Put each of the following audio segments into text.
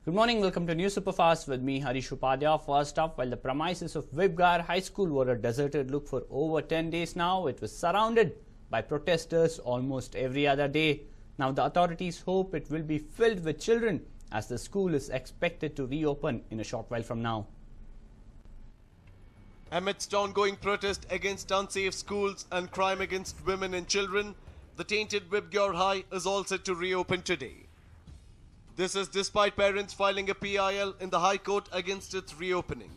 Good morning, welcome to News Superfast with me, Harish Upadhyay. First up, while the premises of Vibgar High School were a deserted look for over 10 days now, it was surrounded by protesters almost every other day. Now the authorities hope it will be filled with children as the school is expected to reopen in a short while from now. Amidst ongoing protest against unsafe schools and crime against women and children, the tainted Vibgar High is all set to reopen today. This is despite parents filing a PIL in the High Court against its reopening.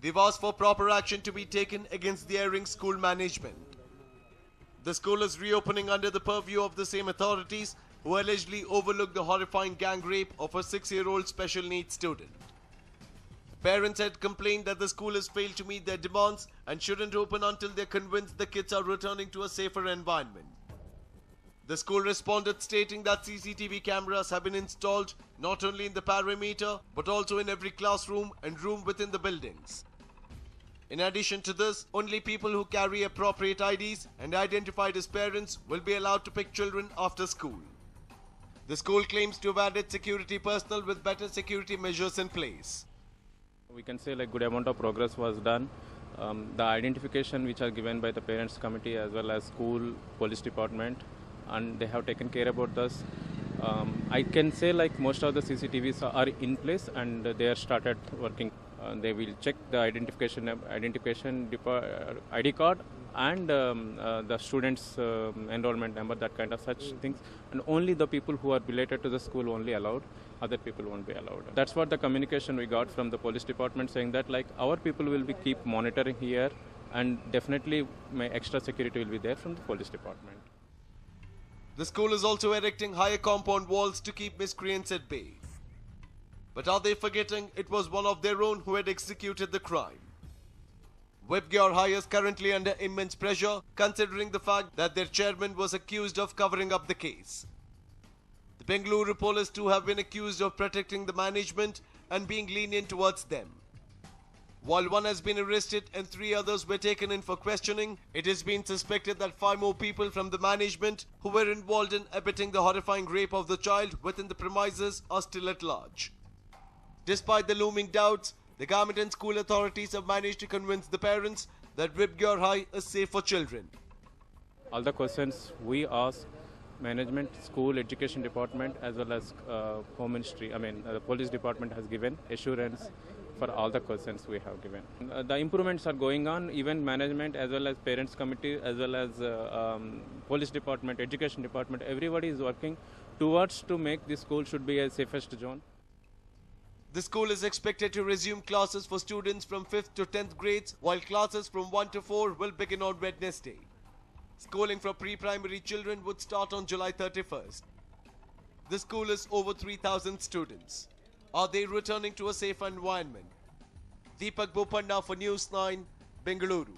They've asked for proper action to be taken against the erring school management. The school is reopening under the purview of the same authorities who allegedly overlooked the horrifying gang rape of a 6-year-old special needs student. Parents had complained that the school has failed to meet their demands and shouldn't open until they're convinced the kids are returning to a safer environment. The school responded stating that CCTV cameras have been installed not only in the perimeter but also in every classroom and room within the buildings. In addition to this, only people who carry appropriate IDs and identified as parents will be allowed to pick children after school. The school claims to have added security personnel with better security measures in place. We can say like good amount of progress was done. The identification which are given by the parents committee as well as school police department, and they have taken care about this. I can say like most of the CCTVs are in place and they are started working. They will check the identification ID card and the students' enrollment number, that kind of such things. And only the people who are related to the school only allowed. Other people won't be allowed. That's what the communication we got from the police department, saying that like our people will be keep monitoring here, and definitely my extra security will be there from the police department. The school is also erecting higher compound walls to keep miscreants at bay. But are they forgetting it was one of their own who had executed the crime? Vibgar High is currently under immense pressure, considering the fact that their chairman was accused of covering up the case. The Bengaluru police too have been accused of protecting the management and being lenient towards them. While one has been arrested and 3 others were taken in for questioning, it has been suspected that 5 more people from the management who were involved in abetting the horrifying rape of the child within the premises are still at large. Despite the looming doubts, the government and school authorities have managed to convince the parents that Vibgar High is safe for children. All the questions we asked, management, school, education department as well as home ministry, the police department has given assurance for all the questions we have given. The improvements are going on, even management as well as parents committee as well as police department, education department, everybody is working towards to make this school should be a safest zone. The school is expected to resume classes for students from 5th to 10th grades, while classes from 1 to 4 will begin on Wednesday. Schooling for pre-primary children would start on July 31st. The school is over 3,000 students. Are they returning to a safe environment? Deepak Bopanna for News9, Bengaluru.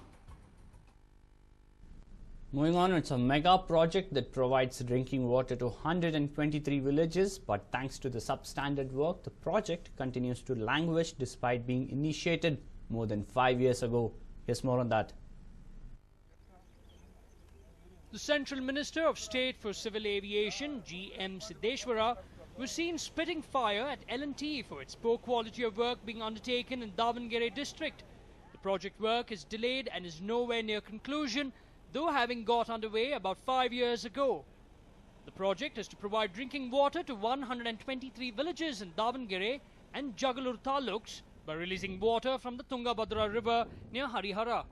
Moving on, it's a mega project that provides drinking water to 123 villages, but thanks to the substandard work, the project continues to languish despite being initiated more than 5 years ago. Here's more on that. The Central Minister of State for Civil Aviation, G.M. Siddeshwara, was seen spitting fire at L&T for its poor quality of work being undertaken in Davangere district. The project work is delayed and is nowhere near conclusion, though having got underway about 5 years ago. The project is to provide drinking water to 123 villages in Davangere and Jagalur taluks by releasing water from the Tungabhadra river near Harihara.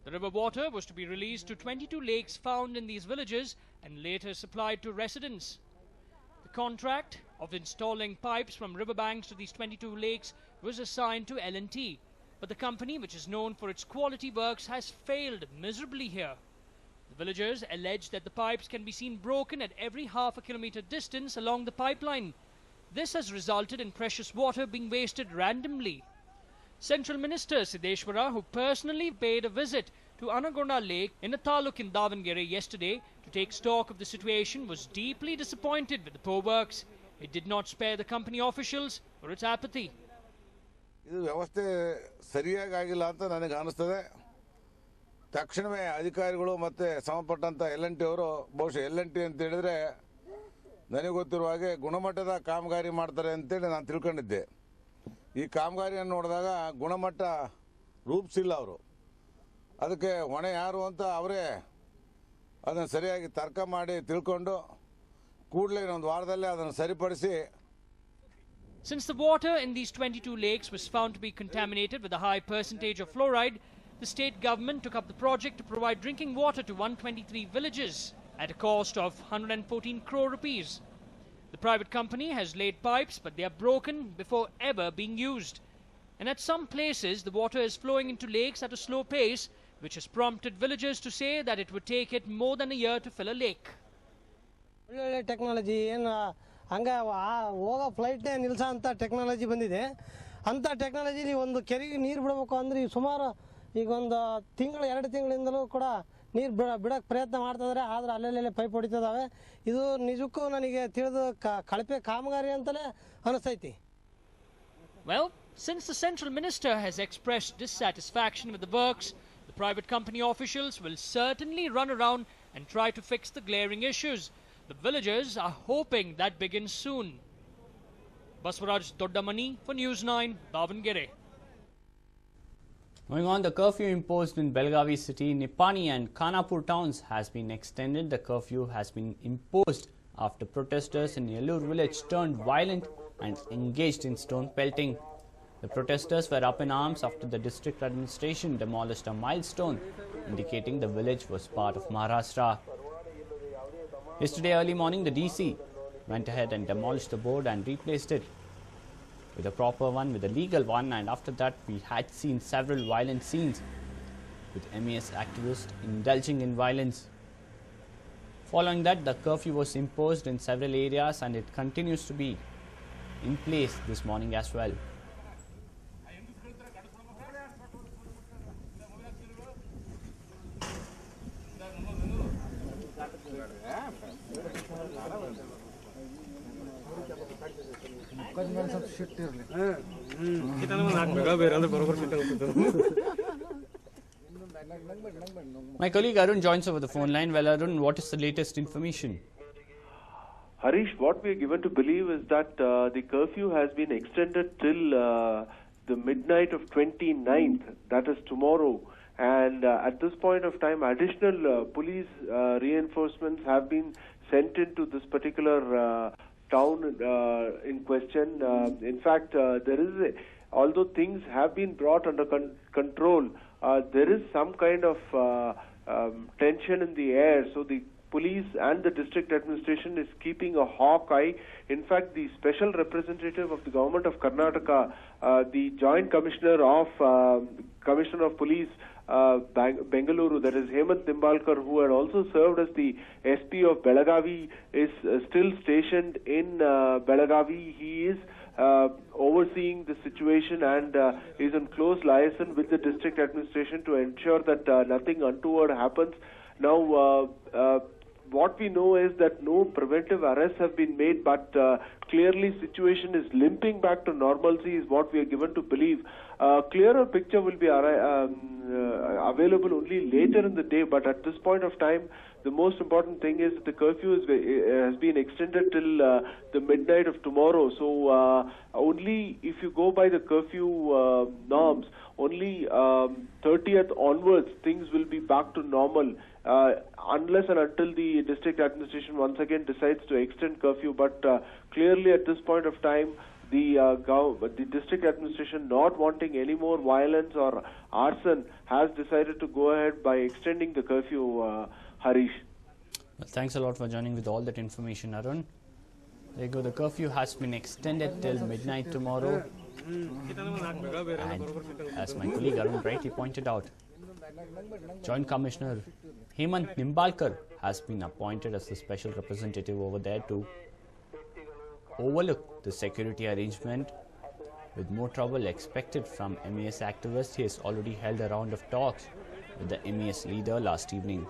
The river water was to be released to 22 lakes found in these villages and later supplied to residents. The contract of installing pipes from riverbanks to these 22 lakes was assigned to L&T, but the company, which is known for its quality works, has failed miserably here. The villagers allege that the pipes can be seen broken at every half a kilometre distance along the pipeline. This has resulted in precious water being wasted randomly. Central Minister Siddeshwara, who personally paid a visit to Anagonda Lake in a taluk in Davangere yesterday to take stock of the situation, was deeply disappointed with the poor works. It did not spare the company officials for its apathy. ಇದು ವ್ಯವಸ್ಥೆ ಸರಿಯಾಗಿ ಆಗಿಲ್ಲ ಅಂತ ನನಗೆ ಅನಿಸ್ತದೆ. ತಕ್ಷಣವೇ ಅಧಿಕಾರಿಗಳು ಮತ್ತು ಸಂಬಂಧಪಟ್ಟಂತ L&T ಅವರು ಬಹುಶಃ L&T ಅಂತ ಹೇಳಿದ್ರೆ ನನಗೆ ಗೊತ್ತಿರುವ ಹಾಗೆ ಗುಣಮಟ್ಟದ ಕಾಮಗಾರಿ ಮಾಡ್ತಾರೆ ಅಂತೇಳಿ ನಾನು ತಿಳ್ಕೊಂಡಿದ್ದೆ. ಈ ಕಾಮಗಾರಿಯನ್ನು ನೋಡಿದಾಗ ಗುಣಮಟ್ಟ ರೂಪಿಸಿಲ್ಲ ಅವರು. ಅದಕ್ಕೆ ಹೊಣೆ ಯಾರು ಅಂತ ಅವರೇ ಅದನ್ನು ಸರಿಯಾಗಿ ತರ್ಕ ಮಾಡಿ ತಿಳ್ಕೊಂಡು ಕೂಡಲೇ ಒಂದು ವಾರದಲ್ಲೇ ಅದನ್ನು ಸರಿಪಡಿಸಿ. Since the water in these 22 lakes was found to be contaminated with a high percentage of fluoride, the state government took up the project to provide drinking water to 123 villages at a cost of 114 crore rupees. The private company has laid pipes, but they are broken before ever being used. And at some places, the water is flowing into lakes at a slow pace, which has prompted villagers to say that it would take it more than a year to fill a lake. Technology ಏನು ಹಂಗೆ ಹೋಗೋ ಫ್ಲೈಟ್ನೇ ನಿಲ್ಲಿಸೋ ಅಂಥ technology ಬಂದಿದೆ. ಅಂಥ ಟೆಕ್ನಾಲಜಿಲಿ ಒಂದು ಕೆರೆಗೆ ನೀರು ಬಿಡಬೇಕು ಅಂದರೆ ಸುಮಾರು ಈಗ ಒಂದು ತಿಂಗಳು 2 ತಿಂಗಳಿಂದಲೂ ಕೂಡ ನೀರು ಬಿಡೋಕ್ಕೆ ಪ್ರಯತ್ನ ಮಾಡ್ತಿದ್ದಾರೆ. ಆದರೆ ಅಲ್ಲೆಲ್ಲೇ ಪೈಪ್ ಹೊಡಿತಿದ್ದಾವೆ. ಇದು ನಿಜಕ್ಕೂ ನನಗೆ ತಿಳಿದು ಕಳಪೆ ಕಾಮಗಾರಿ ಅಂತಲೇ ಅನಿಸ್ತೈತಿ. Well, since the central minister has expressed dissatisfaction with the works, the private company officials will certainly run around and try to fix the glaring issues. The villagers are hoping that begins soon. Baswaraj Doddamani for News9, Davangere. Moving on, the curfew imposed in Belgavi city, Nipani and Khanapur towns has been extended. The curfew has been imposed after protesters in Yellur village turned violent and engaged in stone pelting. The protesters were up in arms after the district administration demolished a milestone indicating the village was part of Maharashtra. Yesterday early morning, the DC went ahead and demolished the board and replaced it with a proper one, with a legal one, and after that we had seen several violent scenes with MES activists indulging in violence. Following that, the curfew was imposed in several areas and it continues to be in place this morning as well. My colleague Arun joins over the phone line. Well, Arun, what is the latest information? Harish, what we are given to believe is that the curfew has been extended till the midnight of 29th, that is tomorrow. And at this point of time, additional police reinforcements have been sent into this particular town in question. In fact, there is although things have been brought under control, there is some kind of tension in the air. So the police and the district administration is keeping a hawk eye. In fact, the special representative of the government of Karnataka, the joint commissioner of police Bengaluru, that is Hemant Nimbalkar, who had also served as the SP of Belagavi, is still stationed in Belagavi. He is overseeing the situation and is in close liaison with the district administration to ensure that nothing untoward happens. Now, what we know is that no preventive arrests have been made, but clearly situation is limping back to normalcy is what we are given to believe. Clearer picture will be available only later in the day, but at this point of time, the most important thing is that the curfew has been extended till the midnight of tomorrow. So only if you go by the curfew norms, only 30th onwards, things will be back to normal. Unless and until the district administration once again decides to extend curfew. But clearly at this point of time, the district administration, not wanting any more violence or arson, has decided to go ahead by extending the curfew, Harish. Well, thanks a lot for joining with all that information, Arun. There you go, the curfew has been extended till midnight tomorrow. And as my colleague Arun rightly pointed out, Joint Commissioner Hemant Nimbalkar has been appointed as the special representative over there to overlook the security arrangement. With more trouble expected from MES activists, he has already held a round of talks with the MES leader last evening.